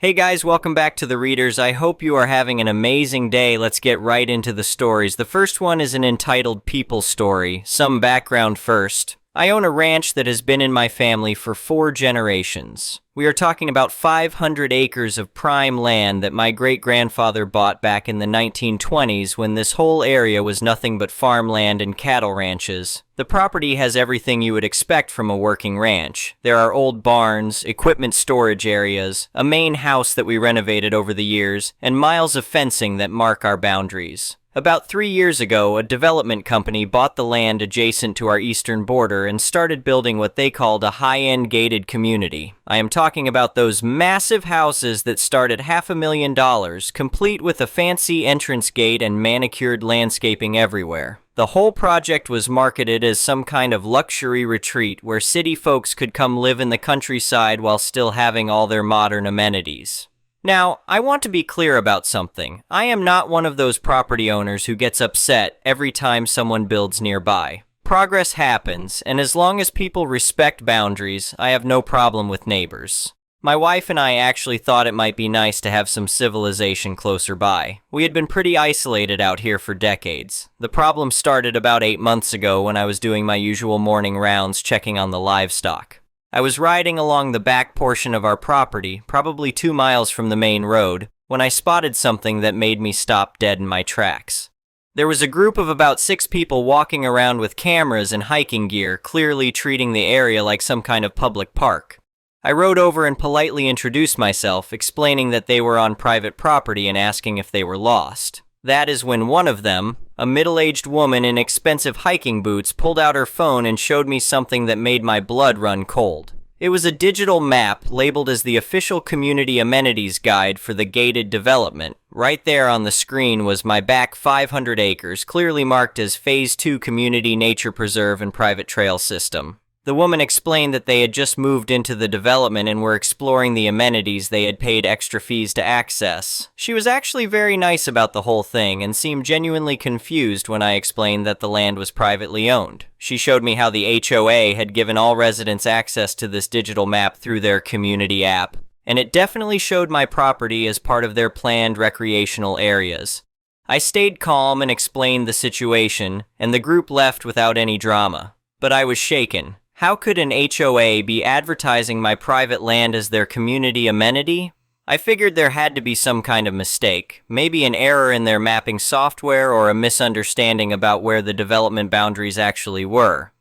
Hey guys, welcome back to The Readers. I hope you are having an amazing day. Let's get right into the stories. The first one is an entitled People Story. Some background first. I own a ranch that has been in my family for 4 generations. We are talking about 500 acres of prime land that my great-grandfather bought back in the 1920s when this whole area was nothing but farmland and cattle ranches. The property has everything you would expect from a working ranch. There are old barns, equipment storage areas, a main house that we renovated over the years, and miles of fencing that mark our boundaries. About 3 years ago, a development company bought the land adjacent to our eastern border and started building what they called a high-end gated community. I am talking about those massive houses that start at $500,000, complete with a fancy entrance gate and manicured landscaping everywhere. The whole project was marketed as some kind of luxury retreat where city folks could come live in the countryside while still having all their modern amenities. Now, I want to be clear about something. I am not one of those property owners who gets upset every time someone builds nearby. Progress happens, and as long as people respect boundaries, I have no problem with neighbors. My wife and I actually thought it might be nice to have some civilization closer by. We had been pretty isolated out here for decades. The problem started about 8 months ago when I was doing my usual morning rounds checking on the livestock. I was riding along the back portion of our property, probably 2 miles from the main road, when I spotted something that made me stop dead in my tracks. There was a group of about 6 people walking around with cameras and hiking gear, clearly treating the area like some kind of public park. I rode over and politely introduced myself, explaining that they were on private property and asking if they were lost. That is when one of them, a middle-aged woman in expensive hiking boots, pulled out her phone and showed me something that made my blood run cold. It was a digital map labeled as the official community amenities guide for the gated development. Right there on the screen was my back 500 acres, clearly marked as Phase 2 Community Nature Preserve and Private Trail System. The woman explained that they had just moved into the development and were exploring the amenities they had paid extra fees to access. She was actually very nice about the whole thing and seemed genuinely confused when I explained that the land was privately owned. She showed me how the HOA had given all residents access to this digital map through their community app, and it definitely showed my property as part of their planned recreational areas. I stayed calm and explained the situation, and the group left without any drama. But I was shaken. How could an HOA be advertising my private land as their community amenity? I figured there had to be some kind of mistake, maybe an error in their mapping software or a misunderstanding about where the development boundaries actually were.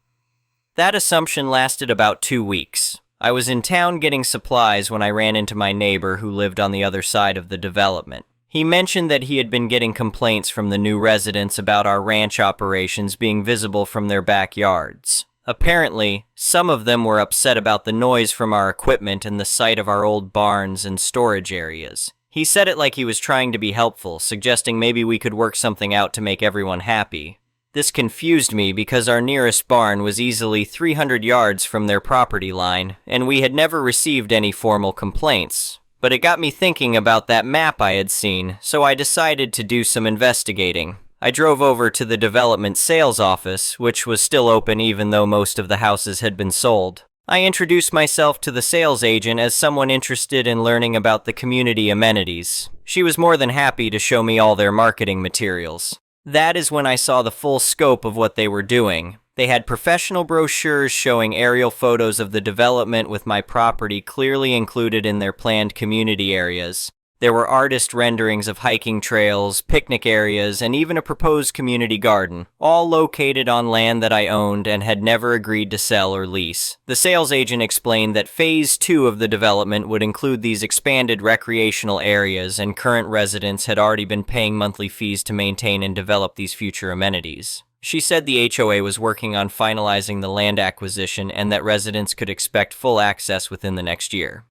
That assumption lasted about 2 weeks. I was in town getting supplies when I ran into my neighbor who lived on the other side of the development. He mentioned that he had been getting complaints from the new residents about our ranch operations being visible from their backyards. Apparently, some of them were upset about the noise from our equipment and the sight of our old barns and storage areas. He said it like he was trying to be helpful, suggesting maybe we could work something out to make everyone happy. This confused me because our nearest barn was easily 300 yards from their property line, and we had never received any formal complaints. But it got me thinking about that map I had seen, so I decided to do some investigating. I drove over to the development sales office, which was still open even though most of the houses had been sold. I introduced myself to the sales agent as someone interested in learning about the community amenities. She was more than happy to show me all their marketing materials. That is when I saw the full scope of what they were doing. They had professional brochures showing aerial photos of the development with my property clearly included in their planned community areas. There were artist renderings of hiking trails, picnic areas, and even a proposed community garden, all located on land that I owned and had never agreed to sell or lease. The sales agent explained that Phase 2 of the development would include these expanded recreational areas, and current residents had already been paying monthly fees to maintain and develop these future amenities. She said the HOA was working on finalizing the land acquisition and that residents could expect full access within the next year.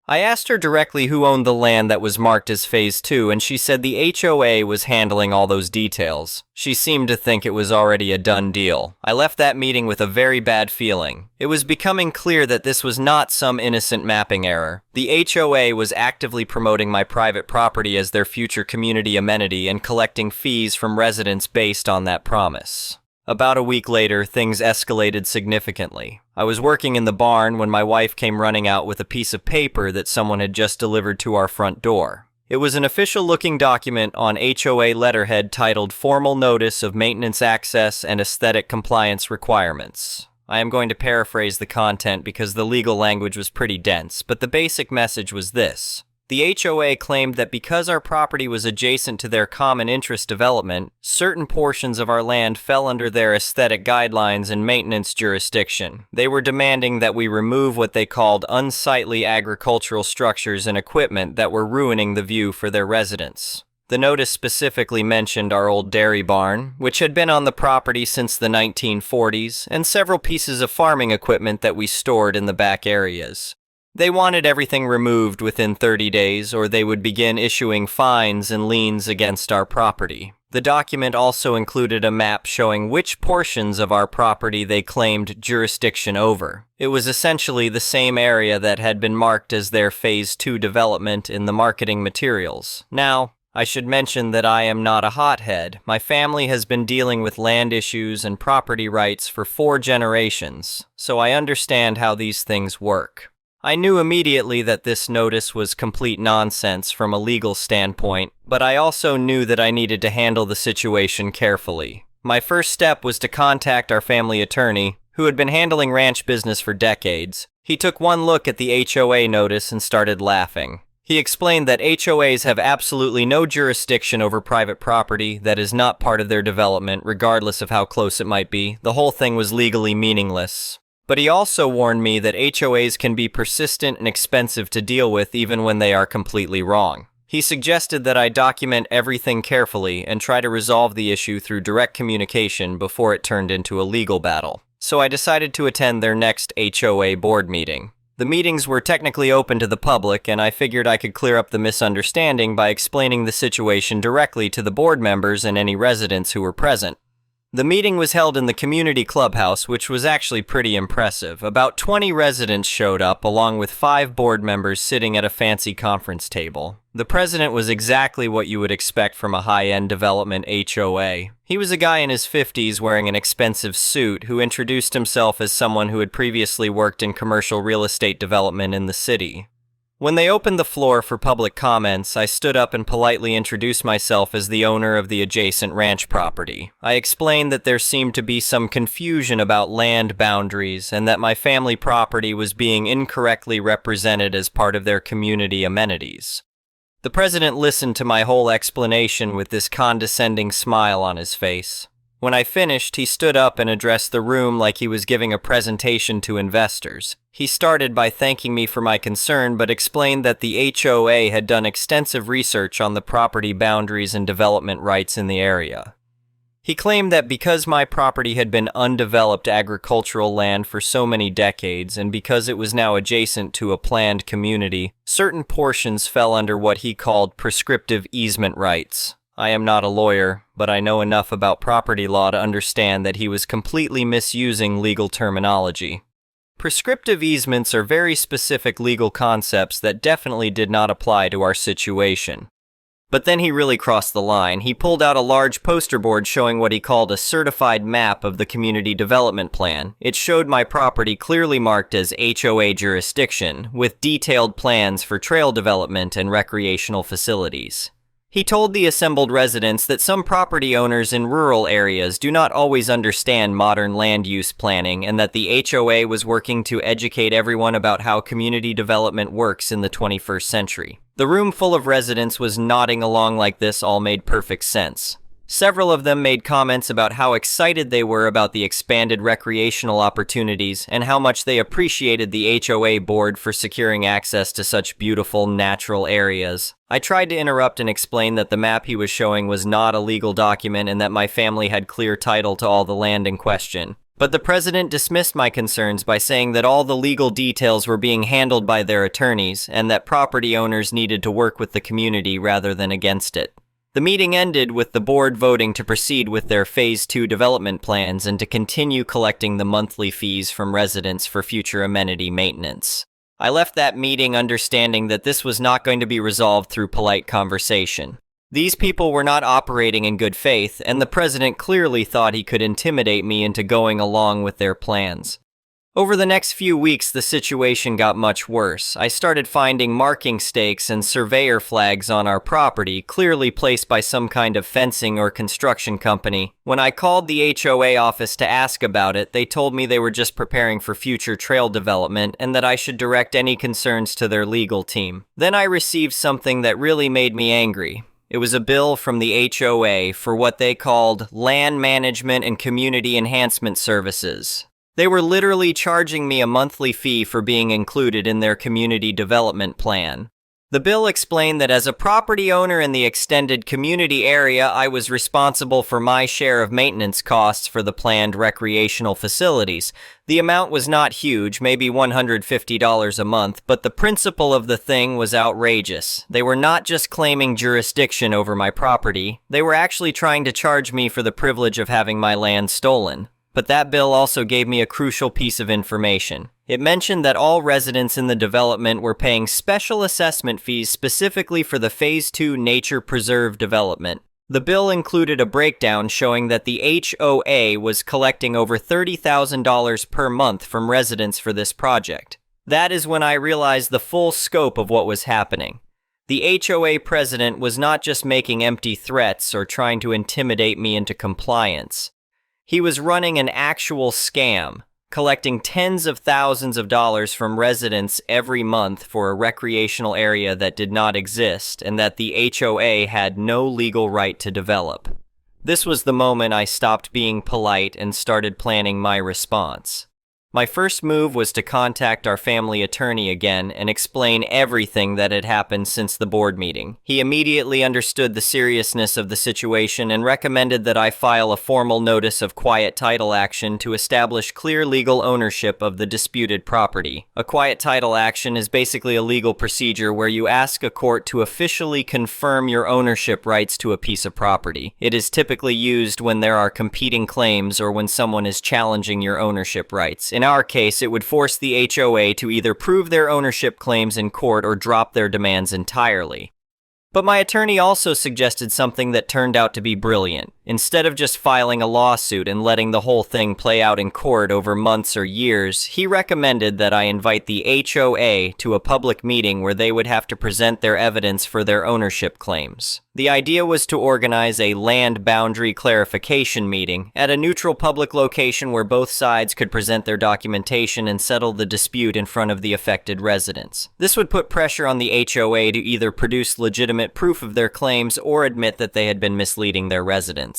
I asked her directly who owned the land that was marked as Phase 2, and she said the HOA was handling all those details. She seemed to think it was already a done deal. I left that meeting with a very bad feeling. It was becoming clear that this was not some innocent mapping error. The HOA was actively promoting my private property as their future community amenity and collecting fees from residents based on that promise. About a week later, things escalated significantly. I was working in the barn when my wife came running out with a piece of paper that someone had just delivered to our front door. It was an official-looking document on HOA letterhead titled Formal Notice of Maintenance Access and Aesthetic Compliance Requirements. I am going to paraphrase the content because the legal language was pretty dense, but the basic message was this. The HOA claimed that because our property was adjacent to their common interest development, certain portions of our land fell under their aesthetic guidelines and maintenance jurisdiction. They were demanding that we remove what they called unsightly agricultural structures and equipment that were ruining the view for their residents. The notice specifically mentioned our old dairy barn, which had been on the property since the 1940s, and several pieces of farming equipment that we stored in the back areas. They wanted everything removed within 30 days, or they would begin issuing fines and liens against our property. The document also included a map showing which portions of our property they claimed jurisdiction over. It was essentially the same area that had been marked as their Phase 2 development in the marketing materials. Now, I should mention that I am not a hothead. My family has been dealing with land issues and property rights for 4 generations, so I understand how these things work. I knew immediately that this notice was complete nonsense from a legal standpoint, but I also knew that I needed to handle the situation carefully. My first step was to contact our family attorney, who had been handling ranch business for decades. He took one look at the HOA notice and started laughing. He explained that HOAs have absolutely no jurisdiction over private property that is not part of their development, regardless of how close it might be. The whole thing was legally meaningless. But he also warned me that HOAs can be persistent and expensive to deal with even when they are completely wrong. He suggested that I document everything carefully and try to resolve the issue through direct communication before it turned into a legal battle. So I decided to attend their next HOA board meeting. The meetings were technically open to the public, and I figured I could clear up the misunderstanding by explaining the situation directly to the board members and any residents who were present. The meeting was held in the community clubhouse, which was actually pretty impressive. About 20 residents showed up, along with 5 board members sitting at a fancy conference table. The president was exactly what you would expect from a high-end development HOA. He was a guy in his 50s wearing an expensive suit who introduced himself as someone who had previously worked in commercial real estate development in the city. When they opened the floor for public comments, I stood up and politely introduced myself as the owner of the adjacent ranch property. I explained that there seemed to be some confusion about land boundaries and that my family property was being incorrectly represented as part of their community amenities. The president listened to my whole explanation with this condescending smile on his face. When I finished, he stood up and addressed the room like he was giving a presentation to investors. He started by thanking me for my concern, but explained that the HOA had done extensive research on the property boundaries and development rights in the area. He claimed that because my property had been undeveloped agricultural land for so many decades, and because it was now adjacent to a planned community, certain portions fell under what he called prescriptive easement rights. I am not a lawyer, but I know enough about property law to understand that he was completely misusing legal terminology. Prescriptive easements are very specific legal concepts that definitely did not apply to our situation. But then he really crossed the line. He pulled out a large poster board showing what he called a certified map of the community development plan. It showed my property clearly marked as HOA jurisdiction, with detailed plans for trail development and recreational facilities. He told the assembled residents that some property owners in rural areas do not always understand modern land use planning, and that the HOA was working to educate everyone about how community development works in the 21st century. The room full of residents was nodding along like this all made perfect sense. Several of them made comments about how excited they were about the expanded recreational opportunities and how much they appreciated the HOA board for securing access to such beautiful natural areas. I tried to interrupt and explain that the map he was showing was not a legal document and that my family had clear title to all the land in question. But the president dismissed my concerns by saying that all the legal details were being handled by their attorneys and that property owners needed to work with the community rather than against it. The meeting ended with the board voting to proceed with their Phase 2 development plans and to continue collecting the monthly fees from residents for future amenity maintenance. I left that meeting understanding that this was not going to be resolved through polite conversation. These people were not operating in good faith, and the president clearly thought he could intimidate me into going along with their plans. Over the next few weeks, the situation got much worse. I started finding marking stakes and surveyor flags on our property, clearly placed by some kind of fencing or construction company. When I called the HOA office to ask about it, they told me they were just preparing for future trail development and that I should direct any concerns to their legal team. Then I received something that really made me angry. It was a bill from the HOA for what they called Land Management and Community Enhancement Services. They were literally charging me a monthly fee for being included in their community development plan. The bill explained that as a property owner in the extended community area, I was responsible for my share of maintenance costs for the planned recreational facilities. The amount was not huge, maybe $150 a month, but the principle of the thing was outrageous. They were not just claiming jurisdiction over my property, they were actually trying to charge me for the privilege of having my land stolen. But that bill also gave me a crucial piece of information. It mentioned that all residents in the development were paying special assessment fees specifically for the Phase 2 Nature Preserve development. The bill included a breakdown showing that the HOA was collecting over $30,000 per month from residents for this project. That is when I realized the full scope of what was happening. The HOA president was not just making empty threats or trying to intimidate me into compliance. He was running an actual scam, collecting tens of thousands of dollars from residents every month for a recreational area that did not exist and that the HOA had no legal right to develop. This was the moment I stopped being polite and started planning my response. My first move was to contact our family attorney again and explain everything that had happened since the board meeting. He immediately understood the seriousness of the situation and recommended that I file a formal notice of quiet title action to establish clear legal ownership of the disputed property. A quiet title action is basically a legal procedure where you ask a court to officially confirm your ownership rights to a piece of property. It is typically used when there are competing claims or when someone is challenging your ownership rights. In our case, it would force the HOA to either prove their ownership claims in court or drop their demands entirely. But my attorney also suggested something that turned out to be brilliant. Instead of just filing a lawsuit and letting the whole thing play out in court over months or years, he recommended that I invite the HOA to a public meeting where they would have to present their evidence for their ownership claims. The idea was to organize a land boundary clarification meeting at a neutral public location where both sides could present their documentation and settle the dispute in front of the affected residents. This would put pressure on the HOA to either produce legitimate proof of their claims or admit that they had been misleading their residents.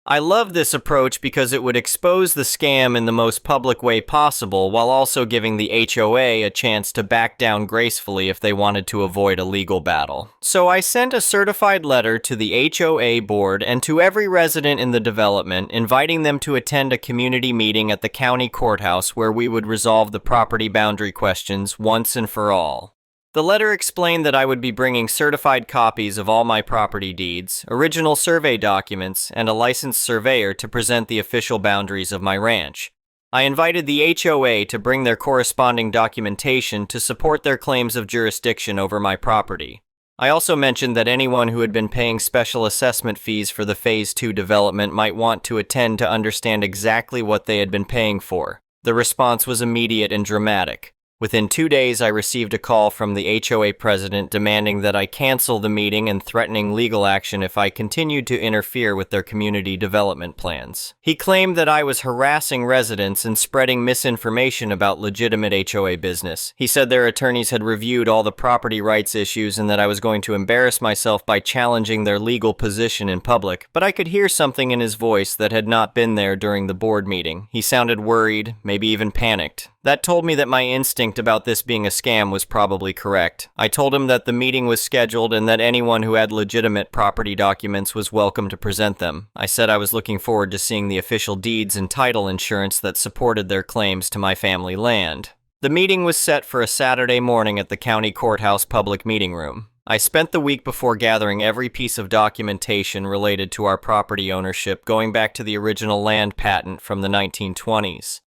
I love this approach because it would expose the scam in the most public way possible while also giving the HOA a chance to back down gracefully if they wanted to avoid a legal battle. So I sent a certified letter to the HOA board and to every resident in the development, inviting them to attend a community meeting at the county courthouse where we would resolve the property boundary questions once and for all. The letter explained that I would be bringing certified copies of all my property deeds, original survey documents, and a licensed surveyor to present the official boundaries of my ranch. I invited the HOA to bring their corresponding documentation to support their claims of jurisdiction over my property. I also mentioned that anyone who had been paying special assessment fees for the Phase 2 development might want to attend to understand exactly what they had been paying for. The response was immediate and dramatic. Within 2 days, I received a call from the HOA president demanding that I cancel the meeting and threatening legal action if I continued to interfere with their community development plans. He claimed that I was harassing residents and spreading misinformation about legitimate HOA business. He said their attorneys had reviewed all the property rights issues and that I was going to embarrass myself by challenging their legal position in public, but I could hear something in his voice that had not been there during the board meeting. He sounded worried, maybe even panicked. That told me that my instinct about this being a scam was probably correct. I told him that the meeting was scheduled and that anyone who had legitimate property documents was welcome to present them. I said I was looking forward to seeing the official deeds and title insurance that supported their claims to my family land. The meeting was set for a Saturday morning at the county courthouse public meeting room. I spent the week before gathering every piece of documentation related to our property ownership going back to the original land patent from the 1920s.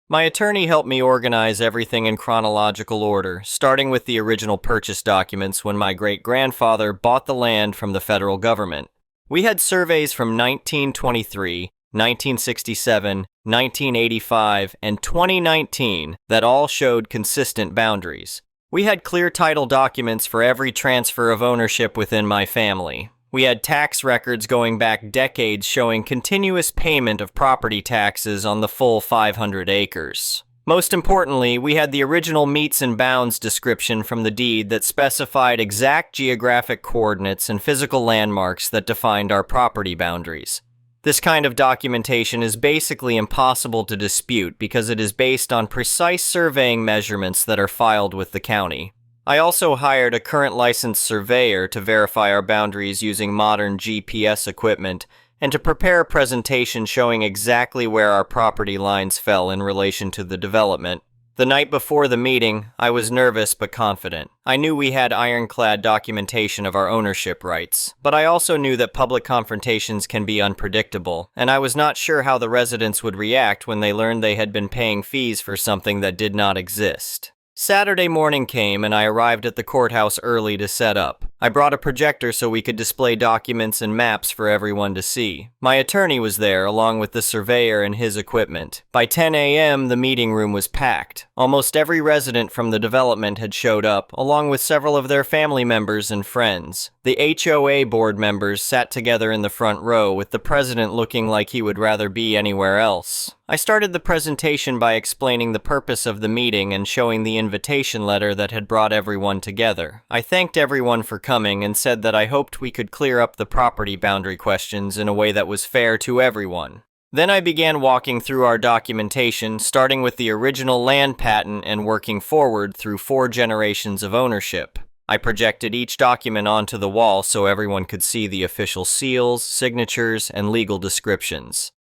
My attorney helped me organize everything in chronological order, starting with the original purchase documents when my great-grandfather bought the land from the federal government. We had surveys from 1923, 1967, 1985, and 2019 that all showed consistent boundaries. We had clear title documents for every transfer of ownership within my family. We had tax records going back decades showing continuous payment of property taxes on the full 500 acres. Most importantly, we had the original metes and bounds description from the deed that specified exact geographic coordinates and physical landmarks that defined our property boundaries. This kind of documentation is basically impossible to dispute because it is based on precise surveying measurements that are filed with the county. I also hired a current licensed surveyor to verify our boundaries using modern GPS equipment and to prepare a presentation showing exactly where our property lines fell in relation to the development. The night before the meeting, I was nervous but confident. I knew we had ironclad documentation of our ownership rights, but I also knew that public confrontations can be unpredictable, and I was not sure how the residents would react when they learned they had been paying fees for something that did not exist. Saturday morning came and I arrived at the courthouse early to set up. I brought a projector so we could display documents and maps for everyone to see. My attorney was there along with the surveyor and his equipment. By 10 a.m., the meeting room was packed. Almost every resident from the development had showed up, along with several of their family members and friends. The HOA board members sat together in the front row, with the president looking like he would rather be anywhere else. I started the presentation by explaining the purpose of the meeting and showing the invitation letter that had brought everyone together. I thanked everyone for coming and said that I hoped we could clear up the property boundary questions in a way that was fair to everyone. Then I began walking through our documentation, starting with the original land patent and working forward through 4 generations of ownership. I projected each document onto the wall so everyone could see the official seals, signatures, and legal descriptions.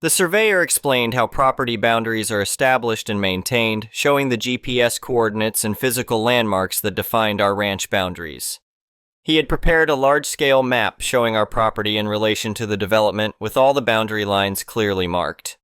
The surveyor explained how property boundaries are established and maintained, showing the GPS coordinates and physical landmarks that defined our ranch boundaries. He had prepared a large-scale map showing our property in relation to the development, with all the boundary lines clearly marked.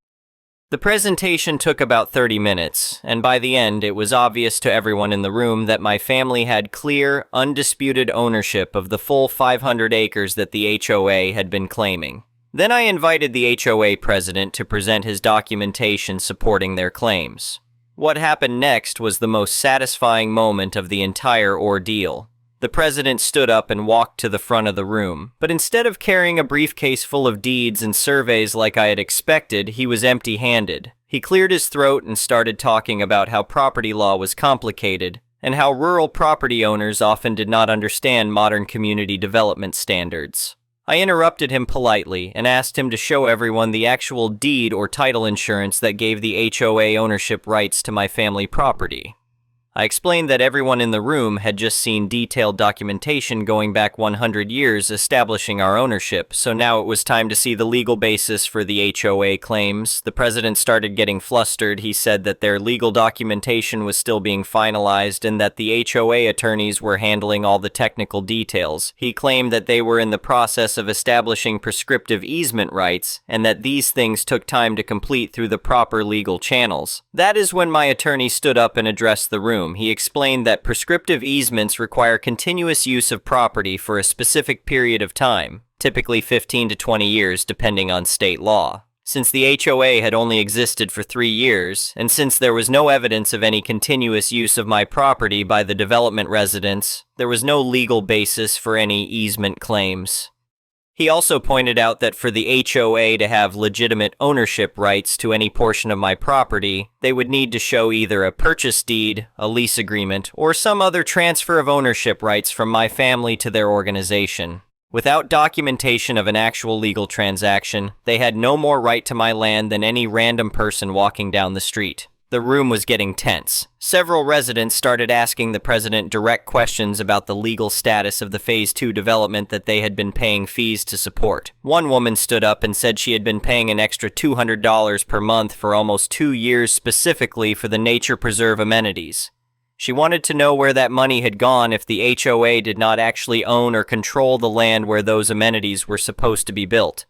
The presentation took about 30 minutes, and by the end it was obvious to everyone in the room that my family had clear, undisputed ownership of the full 500 acres that the HOA had been claiming. Then I invited the HOA president to present his documentation supporting their claims. What happened next was the most satisfying moment of the entire ordeal. The president stood up and walked to the front of the room, but instead of carrying a briefcase full of deeds and surveys like I had expected, he was empty-handed. He cleared his throat and started talking about how property law was complicated, and how rural property owners often did not understand modern community development standards. I interrupted him politely and asked him to show everyone the actual deed or title insurance that gave the HOA ownership rights to my family property. I explained that everyone in the room had just seen detailed documentation going back 100 years establishing our ownership, so now it was time to see the legal basis for the HOA claims. The president started getting flustered. He said that their legal documentation was still being finalized and that the HOA attorneys were handling all the technical details. He claimed that they were in the process of establishing prescriptive easement rights and that these things took time to complete through the proper legal channels. That is when my attorney stood up and addressed the room. He explained that prescriptive easements require continuous use of property for a specific period of time, typically 15 to 20 years depending on state law. Since the HOA had only existed for 3 years, and since there was no evidence of any continuous use of my property by the development residents, there was no legal basis for any easement claims. He also pointed out that for the HOA to have legitimate ownership rights to any portion of my property, they would need to show either a purchase deed, a lease agreement, or some other transfer of ownership rights from my family to their organization. Without documentation of an actual legal transaction, they had no more right to my land than any random person walking down the street. The room was getting tense. Several residents started asking the president direct questions about the legal status of the Phase 2 development that they had been paying fees to support. One woman stood up and said she had been paying an extra $200 per month for almost 2 years specifically for the nature preserve amenities. She wanted to know where that money had gone if the HOA did not actually own or control the land where those amenities were supposed to be built.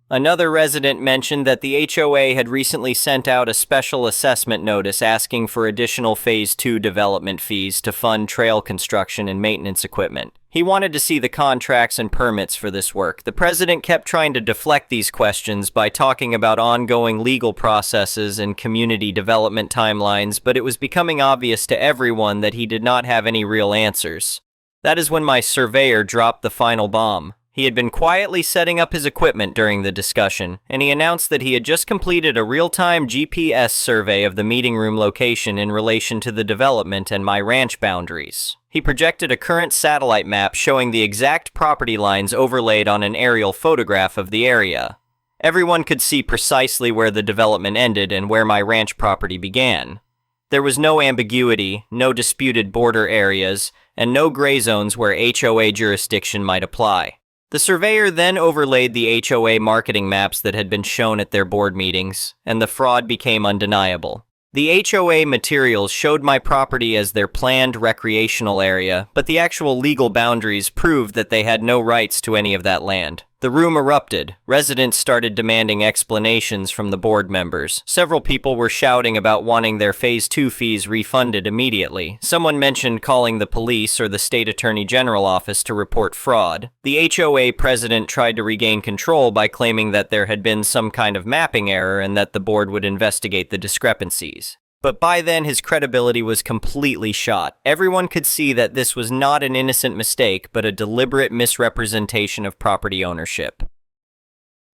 Another resident mentioned that the HOA had recently sent out a special assessment notice asking for additional Phase 2 development fees to fund trail construction and maintenance equipment. He wanted to see the contracts and permits for this work. The president kept trying to deflect these questions by talking about ongoing legal processes and community development timelines, but it was becoming obvious to everyone that he did not have any real answers. That is when my surveyor dropped the final bomb. He had been quietly setting up his equipment during the discussion, and he announced that he had just completed a real-time GPS survey of the meeting room location in relation to the development and my ranch boundaries. He projected a current satellite map showing the exact property lines overlaid on an aerial photograph of the area. Everyone could see precisely where the development ended and where my ranch property began. There was no ambiguity, no disputed border areas, and no gray zones where HOA jurisdiction might apply. The surveyor then overlaid the HOA marketing maps that had been shown at their board meetings, and the fraud became undeniable. The HOA materials showed my property as their planned recreational area, but the actual legal boundaries proved that they had no rights to any of that land. The room erupted. Residents started demanding explanations from the board members. Several people were shouting about wanting their Phase 2 fees refunded immediately. Someone mentioned calling the police or the state attorney general office to report fraud. The HOA president tried to regain control by claiming that there had been some kind of mapping error and that the board would investigate the discrepancies. But by then, his credibility was completely shot. Everyone could see that this was not an innocent mistake, but a deliberate misrepresentation of property ownership.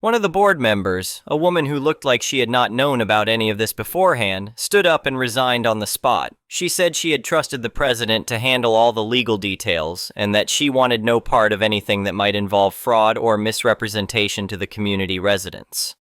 One of the board members, a woman who looked like she had not known about any of this beforehand, stood up and resigned on the spot. She said she had trusted the president to handle all the legal details, and that she wanted no part of anything that might involve fraud or misrepresentation to the community residents.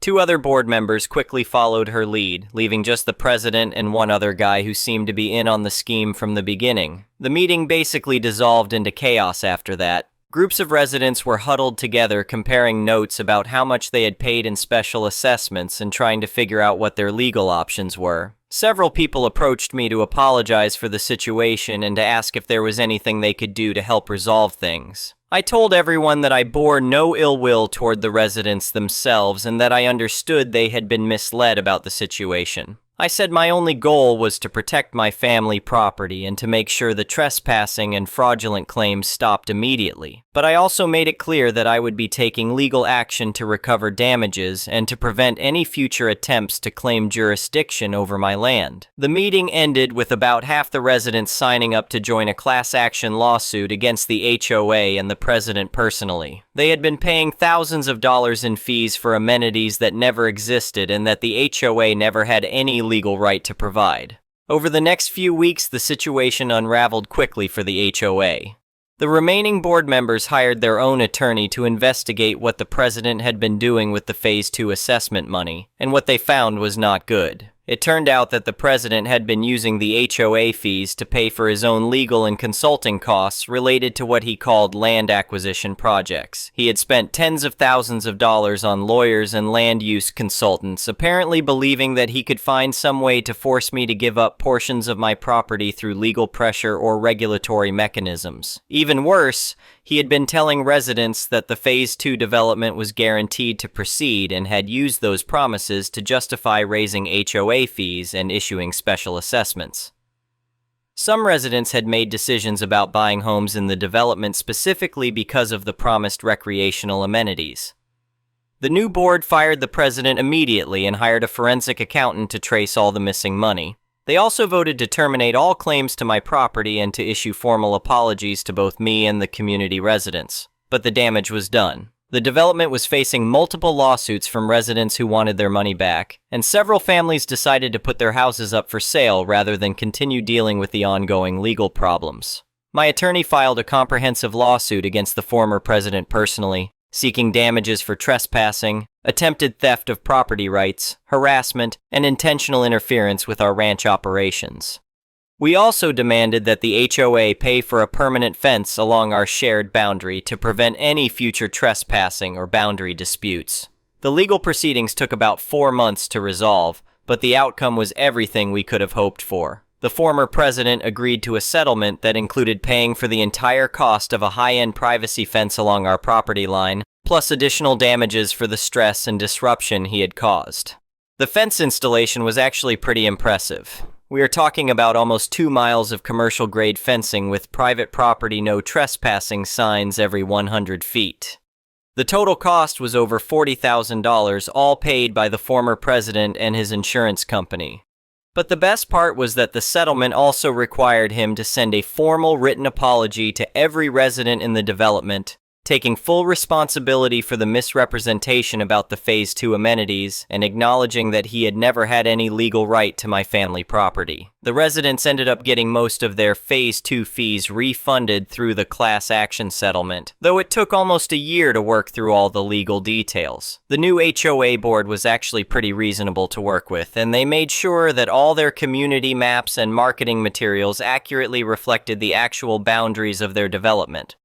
Two other board members quickly followed her lead, leaving just the president and one other guy who seemed to be in on the scheme from the beginning. The meeting basically dissolved into chaos after that. Groups of residents were huddled together comparing notes about how much they had paid in special assessments and trying to figure out what their legal options were. Several people approached me to apologize for the situation and to ask if there was anything they could do to help resolve things. I told everyone that I bore no ill will toward the residents themselves and that I understood they had been misled about the situation. I said my only goal was to protect my family property and to make sure the trespassing and fraudulent claims stopped immediately. But I also made it clear that I would be taking legal action to recover damages and to prevent any future attempts to claim jurisdiction over my land. The meeting ended with about half the residents signing up to join a class action lawsuit against the HOA and the president personally. They had been paying thousands of dollars in fees for amenities that never existed and that the HOA never had any legal right to provide. Over the next few weeks, the situation unraveled quickly for the HOA. The remaining board members hired their own attorney to investigate what the president had been doing with the Phase 2 assessment money, and what they found was not good. It turned out that the president had been using the HOA fees to pay for his own legal and consulting costs related to what he called land acquisition projects. He had spent tens of thousands of dollars on lawyers and land use consultants, apparently believing that he could find some way to force me to give up portions of my property through legal pressure or regulatory mechanisms. Even worse, he had been telling residents that the Phase 2 development was guaranteed to proceed and had used those promises to justify raising HOA fees and issuing special assessments. Some residents had made decisions about buying homes in the development specifically because of the promised recreational amenities. The new board fired the president immediately and hired a forensic accountant to trace all the missing money. They also voted to terminate all claims to my property and to issue formal apologies to both me and the community residents. But the damage was done. The development was facing multiple lawsuits from residents who wanted their money back, and several families decided to put their houses up for sale rather than continue dealing with the ongoing legal problems. My attorney filed a comprehensive lawsuit against the former president personally, seeking damages for trespassing, attempted theft of property rights, harassment, and intentional interference with our ranch operations. We also demanded that the HOA pay for a permanent fence along our shared boundary to prevent any future trespassing or boundary disputes. The legal proceedings took about 4 months to resolve, but the outcome was everything we could have hoped for. The former president agreed to a settlement that included paying for the entire cost of a high-end privacy fence along our property line, plus additional damages for the stress and disruption he had caused. The fence installation was actually pretty impressive. We are talking about almost 2 miles of commercial-grade fencing with private property no trespassing signs every 100 feet. The total cost was over $40,000, all paid by the former president and his insurance company. But the best part was that the settlement also required him to send a formal written apology to every resident in the development, taking full responsibility for the misrepresentation about the Phase 2 amenities and acknowledging that he had never had any legal right to my family property. The residents ended up getting most of their Phase 2 fees refunded through the class action settlement, though it took almost a year to work through all the legal details. The new HOA board was actually pretty reasonable to work with, and they made sure that all their community maps and marketing materials accurately reflected the actual boundaries of their development.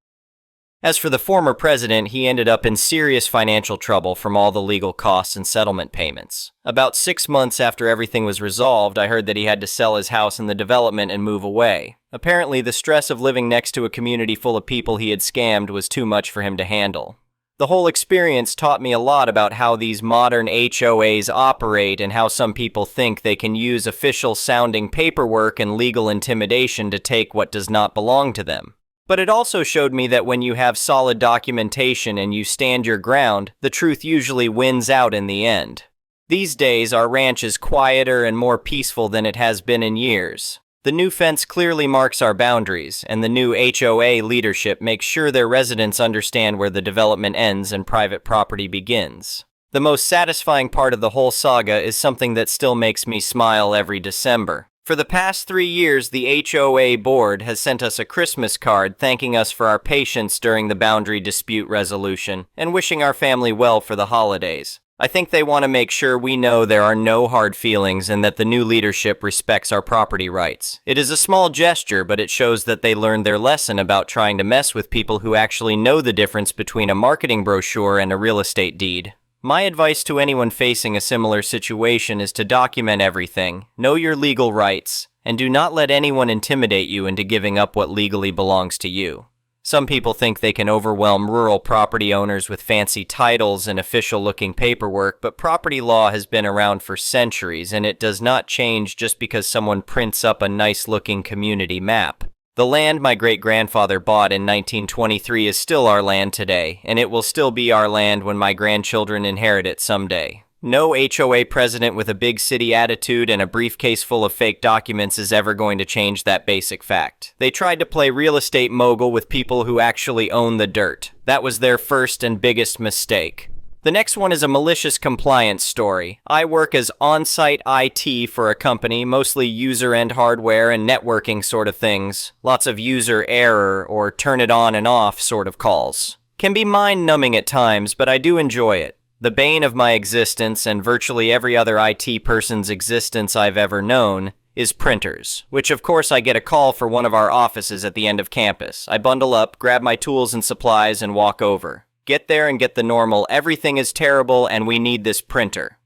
As for the former president, he ended up in serious financial trouble from all the legal costs and settlement payments. About 6 months after everything was resolved, I heard that he had to sell his house in the development and move away. Apparently, the stress of living next to a community full of people he had scammed was too much for him to handle. The whole experience taught me a lot about how these modern HOAs operate and how some people think they can use official-sounding paperwork and legal intimidation to take what does not belong to them. But it also showed me that when you have solid documentation and you stand your ground, the truth usually wins out in the end. These days, our ranch is quieter and more peaceful than it has been in years. The new fence clearly marks our boundaries, and the new HOA leadership makes sure their residents understand where the development ends and private property begins. The most satisfying part of the whole saga is something that still makes me smile every December. For the past 3 years, the HOA board has sent us a Christmas card thanking us for our patience during the boundary dispute resolution and wishing our family well for the holidays. I think they want to make sure we know there are no hard feelings and that the new leadership respects our property rights. It is a small gesture, but it shows that they learned their lesson about trying to mess with people who actually know the difference between a marketing brochure and a real estate deed. My advice to anyone facing a similar situation is to document everything, know your legal rights, and do not let anyone intimidate you into giving up what legally belongs to you. Some people think they can overwhelm rural property owners with fancy titles and official-looking paperwork, but property law has been around for centuries, and it does not change just because someone prints up a nice-looking community map. The land my great-grandfather bought in 1923 is still our land today, and it will still be our land when my grandchildren inherit it someday. No HOA president with a big city attitude and a briefcase full of fake documents is ever going to change that basic fact. They tried to play real estate mogul with people who actually own the dirt. That was their first and biggest mistake. The next one is a malicious compliance story. I work as on-site IT for a company, mostly user-end hardware and networking sort of things. Lots of user error or turn it on and off sort of calls. Can be mind-numbing at times, but I do enjoy it. The bane of my existence and virtually every other IT person's existence I've ever known is printers, which of course I get a call for one of our offices at the end of campus. I bundle up, grab my tools and supplies, and walk over. Get there and get the normal, everything is terrible and we need this printer.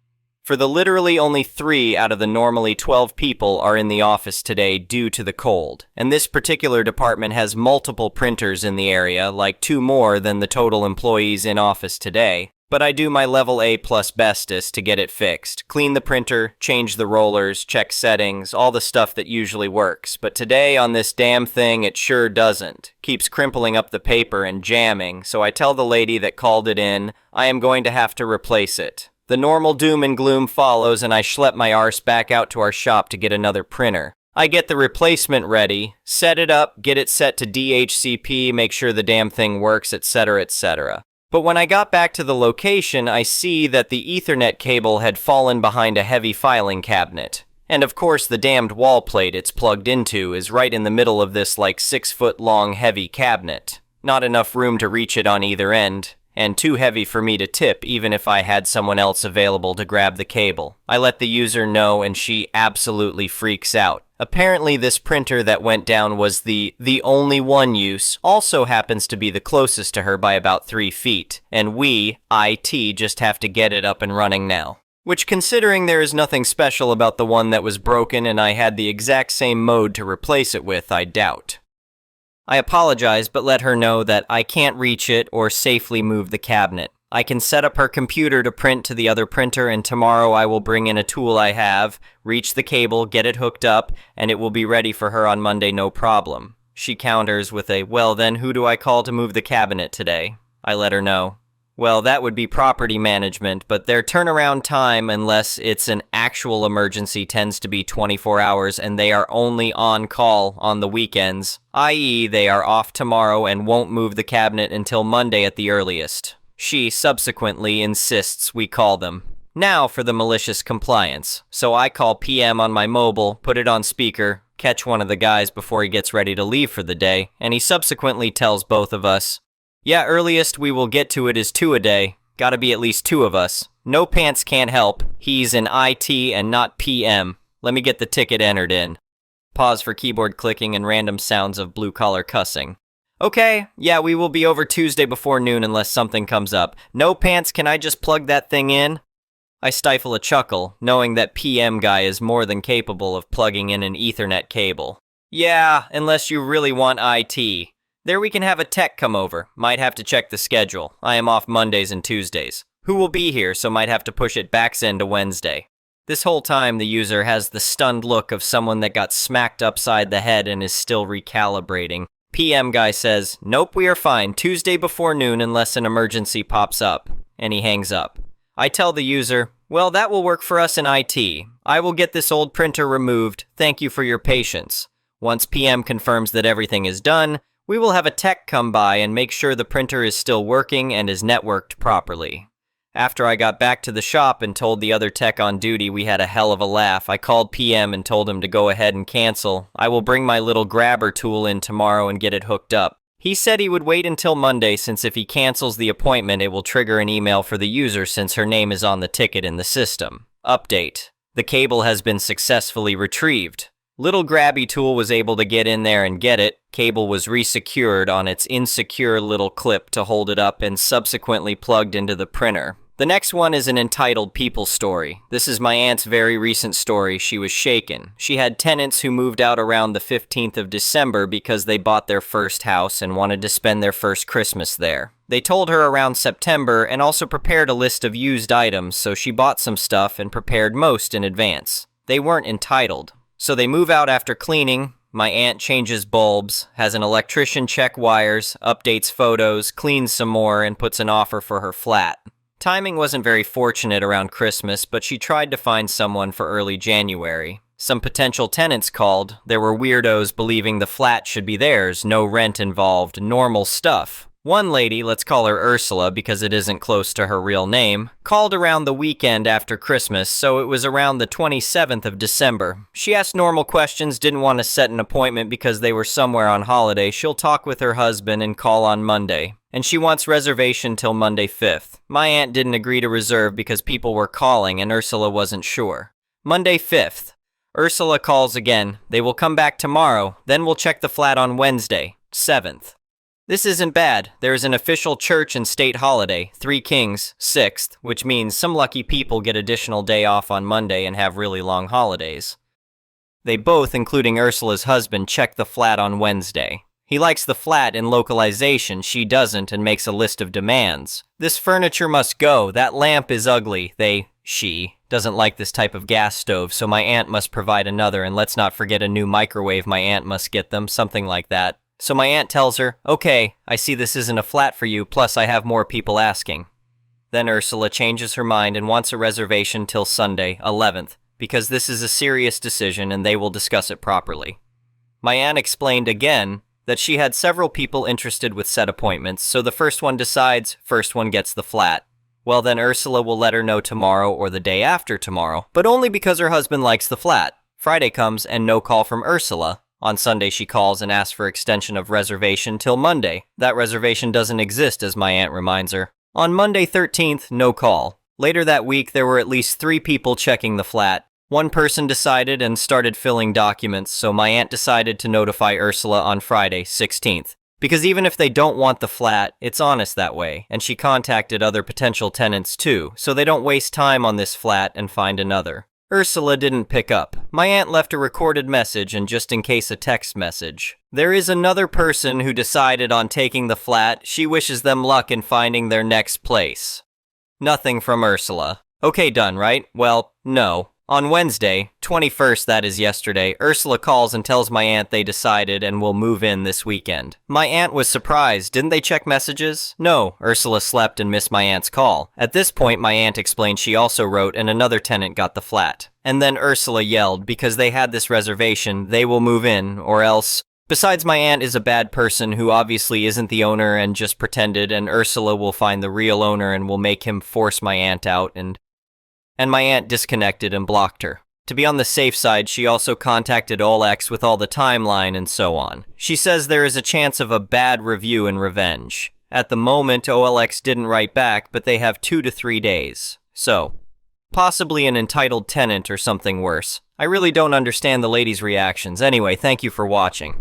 For the literally only 3 out of the normally 12 people are in the office today due to the cold. And this particular department has multiple printers in the area, like 2 more than the total employees in office today. But I do my level A+ bestest to get it fixed. Clean the printer, change the rollers, check settings, all the stuff that usually works. But today on this damn thing, it sure doesn't. Keeps crimpling up the paper and jamming, so I tell the lady that called it in, I am going to have to replace it. The normal doom and gloom follows and I schlep my arse back out to our shop to get another printer. I get the replacement ready, set it up, get it set to DHCP, make sure the damn thing works, etc., etc. But when I got back to the location, I see that the Ethernet cable had fallen behind a heavy filing cabinet. And of course the damned wall plate it's plugged into is right in the middle of this like 6-foot long heavy cabinet. Not enough room to reach it on either end, and too heavy for me to tip even if I had someone else available to grab the cable. I let the user know and she absolutely freaks out. Apparently this printer that went down was the only one use, also happens to be the closest to her by about 3 feet, and we, IT, just have to get it up and running now. Which, considering there is nothing special about the one that was broken and I had the exact same mode to replace it with, I doubt. I apologize, but let her know that I can't reach it or safely move the cabinet. I can set up her computer to print to the other printer, and tomorrow I will bring in a tool I have, reach the cable, get it hooked up, and it will be ready for her on Monday, no problem. She counters with a, well then, who do I call to move the cabinet today? I let her know. Well, that would be property management, but their turnaround time, unless it's an actual emergency, tends to be 24 hours, and they are only on call on the weekends, i.e. they are off tomorrow and won't move the cabinet until Monday at the earliest. She subsequently insists we call them. Now for the malicious compliance. So I call PM on my mobile, put it on speaker, catch one of the guys before he gets ready to leave for the day, and he subsequently tells both of us, yeah, earliest we will get to it is 2 a day. Gotta be at least 2 of us. No Pants can't help. He's in IT and not PM. Let me get the ticket entered in. Pause for keyboard clicking and random sounds of blue-collar cussing. Okay, yeah, we will be over Tuesday before noon unless something comes up. No Pants, can I just plug that thing in? I stifle a chuckle, knowing that PM guy is more than capable of plugging in an Ethernet cable. Yeah, unless you really want IT. There we can have a tech come over. Might have to check the schedule. I am off Mondays and Tuesdays. Who will be here, so might have to push it back into Wednesday. This whole time, the user has the stunned look of someone that got smacked upside the head and is still recalibrating. PM guy says, nope, we are fine. Tuesday before noon unless an emergency pops up. And he hangs up. I tell the user, well, that will work for us in IT. I will get this old printer removed. Thank you for your patience. Once PM confirms that everything is done, we will have a tech come by and make sure the printer is still working and is networked properly. After I got back to the shop and told the other tech on duty we had a hell of a laugh, I called PM and told him to go ahead and cancel. I will bring my little grabber tool in tomorrow and get it hooked up. He said he would wait until Monday since if he cancels the appointment it will trigger an email for the user since her name is on the ticket in the system. Update. The cable has been successfully retrieved. Little grabby tool was able to get in there and get it. Cable was resecured on its insecure little clip to hold it up and subsequently plugged into the printer. The next one is an entitled People Story. This is my aunt's very recent story. She was shaken. She had tenants who moved out around the 15th of December because they bought their first house and wanted to spend their first Christmas there. They told her around September and also prepared a list of used items, so she bought some stuff and prepared most in advance. They weren't entitled. So they move out after cleaning. My aunt changes bulbs, has an electrician check wires, updates photos, cleans some more, and puts an offer for her flat. Timing wasn't very fortunate around Christmas, but she tried to find someone for early January. Some potential tenants called. There were weirdos believing the flat should be theirs, no rent involved, normal stuff. One lady, let's call her Ursula because it isn't close to her real name, called around the weekend after Christmas, so it was around the 27th of December. She asked normal questions, didn't want to set an appointment because they were somewhere on holiday. She'll talk with her husband and call on Monday. And she wants reservation till Monday 5th. My aunt didn't agree to reserve because people were calling and Ursula wasn't sure. Monday 5th. Ursula calls again. They will come back tomorrow, then we'll check the flat on Wednesday, 7th. This isn't bad. There is an official church and state holiday, 3 Kings, 6th, which means some lucky people get additional day off on Monday and have really long holidays. They both, including Ursula's husband, check the flat on Wednesday. He likes the flat in localization, she doesn't, and makes a list of demands. This furniture must go, that lamp is ugly, she doesn't like this type of gas stove, so my aunt must provide another, and let's not forget a new microwave my aunt must get them, something like that. So my aunt tells her, okay, I see this isn't a flat for you, plus I have more people asking. Then Ursula changes her mind and wants a reservation till Sunday, 11th, because this is a serious decision and they will discuss it properly. My aunt explained again that she had several people interested with set appointments, so the first one decides, first one gets the flat. Well, then Ursula will let her know tomorrow or the day after tomorrow, but only because her husband likes the flat. Friday comes and no call from Ursula. On Sunday, she calls and asks for extension of reservation till Monday. That reservation doesn't exist, as my aunt reminds her. On Monday 13th, no call. Later that week, there were at least 3 people checking the flat. One person decided and started filling documents, so my aunt decided to notify Ursula on Friday, 16th. Because even if they don't want the flat, it's honest that way, and she contacted other potential tenants too, so they don't waste time on this flat and find another. Ursula didn't pick up. My aunt left a recorded message and just in case a text message. There is another person who decided on taking the flat. She wishes them luck in finding their next place. Nothing from Ursula. Okay, done, right? Well, no. On Wednesday, 21st, that is yesterday, Ursula calls and tells my aunt they decided and will move in this weekend. My aunt was surprised. Didn't they check messages? No, Ursula slept and missed my aunt's call. At this point, my aunt explained she also wrote and another tenant got the flat. And then Ursula yelled, because they had this reservation, they will move in, or else. Besides, my aunt is a bad person who obviously isn't the owner and just pretended, and Ursula will find the real owner and will make him force my aunt out, and my aunt disconnected and blocked her. To be on the safe side, she also contacted OLX with all the timeline and so on. She says there is a chance of a bad review and revenge. At the moment, OLX didn't write back, but they have 2 to 3 days. So, possibly an entitled tenant or something worse. I really don't understand the lady's reactions. Anyway, thank you for watching.